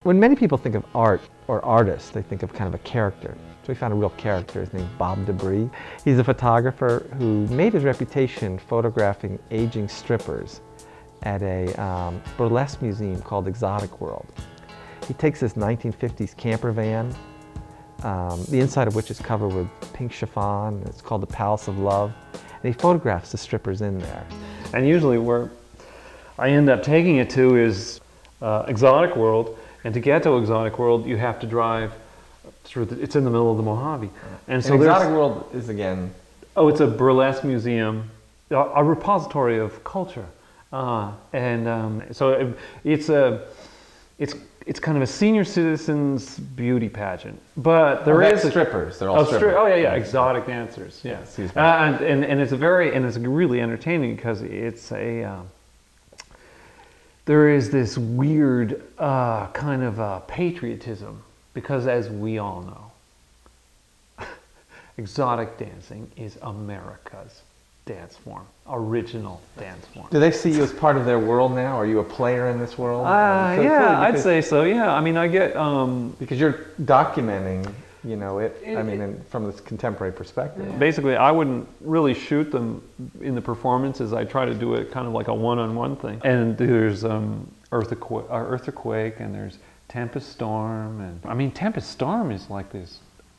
When many people think of art or artists, they think of kind of a character. So we found a real character, his name's Bob Debris. He's a photographer who made his reputation photographing aging strippers at a burlesque museum called Exotic World. He takes this 1950s camper van, the inside of which is covered with pink chiffon. It's called the Palace of Love. And he photographs the strippers in there. And usually where I end up taking it to is Exotic World. And to get to Exotic World, you have to drive through. It's in the middle of the Mojave, and so Exotic World is again. Oh, it's a burlesque museum, a repository of culture, so it's kind of a senior citizens beauty pageant. But there is strippers. They're all strippers. Yeah, exotic dancers. Yeah, and it's really entertaining because it's a. There is this weird kind of patriotism, because as we all know, exotic dancing is America's dance form, original dance form. Do they see you as part of their world now? Are you a player in this world? Yeah, I'd say so, yeah. I mean, I get... because you're documenting, you know, from this contemporary perspective. Basically, I wouldn't really shoot them in the performances. I try to do it kind of like a one-on-one thing. And there's Earthquake, and there's Tempest Storm. And I mean, Tempest Storm is like this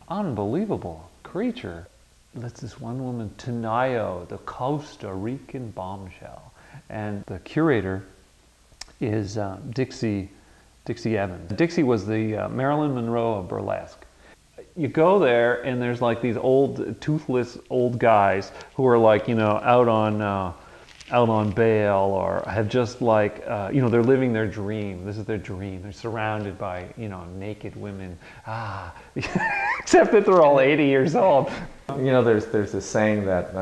unbelievable creature. That's this one woman, Tanayo, the Costa Rican bombshell. And the curator is Dixie Evans. Dixie was the Marilyn Monroe of burlesque. You go there and there's like these old, toothless old guys who are like, you know, out on bail, or have just like, you know, they're living their dream. This is their dream. They're surrounded by, you know, naked women. Except that they're all 80 years old. You know, there's this saying that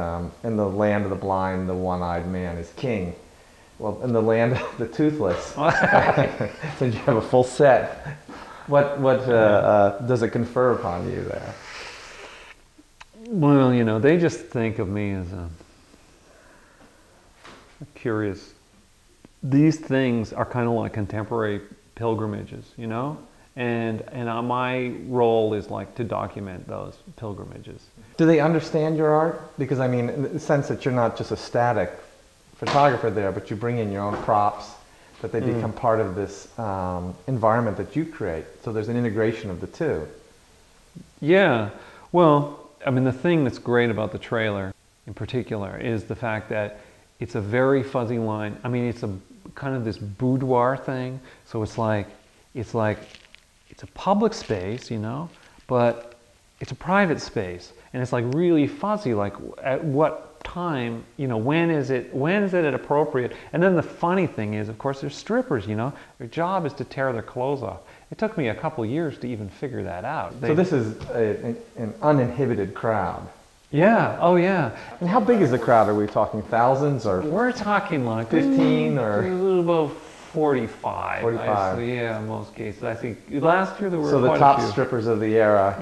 in the land of the blind, the one-eyed man is king. Well, in the land of the toothless, since you have a full set, what does it confer upon you there? Well, you know, they just think of me as a curious. These things are kind of like contemporary pilgrimages, you know? And my role is like to document those pilgrimages. Do they understand your art? Because I mean, in the sense that you're not just a static photographer there, but you bring in your own props, that they become part of this environment that you create. So there's an integration of the two. Yeah, well, I mean, the thing that's great about the trailer in particular is the fact that it's a very fuzzy line. I mean, it's a kind of this boudoir thing. So it's a public space, you know, but it's a private space. And it's like really fuzzy, like at what time, you know, when is it appropriate? And then the funny thing is, of course, they're strippers, you know, their job is to tear their clothes off. It took me a couple years to even figure that out. So this is an uninhibited crowd. Yeah, oh yeah. And how big is the crowd? Are we talking thousands, or? We're talking like 15 or? About 45. 45. Yeah, in most cases. I think last year there were so quite the top a few. Strippers of the era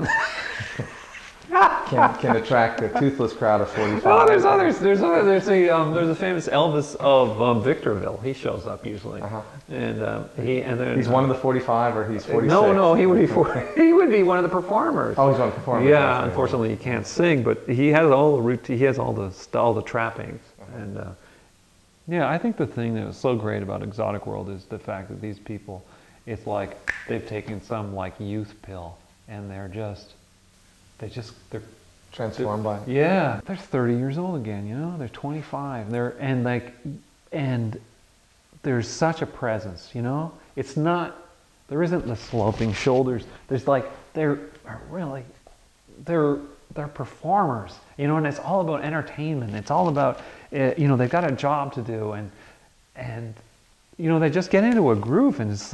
can attract a toothless crowd of 45. Oh, there's others. There's a famous Elvis of Victorville. He shows up usually, and he's one of the 45, or he's 46. No, he would be he would be one of the performers. Oh, he's one of the performers. Yeah, unfortunately he can't sing, but he has all the routine. He has all the trappings, and yeah, I think the thing that was so great about Exotic World is the fact that these people, it's like they've taken some like youth pill, and they're transformed by it. Yeah, they're 30 years old again, you know, they're 25. And there's such a presence, you know? There isn't the sloping shoulders. There's like, they're performers, you know, and it's all about entertainment. It's all about, you know, they've got a job to do, and you know, they just get into a groove, and it's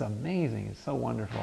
amazing, it's so wonderful.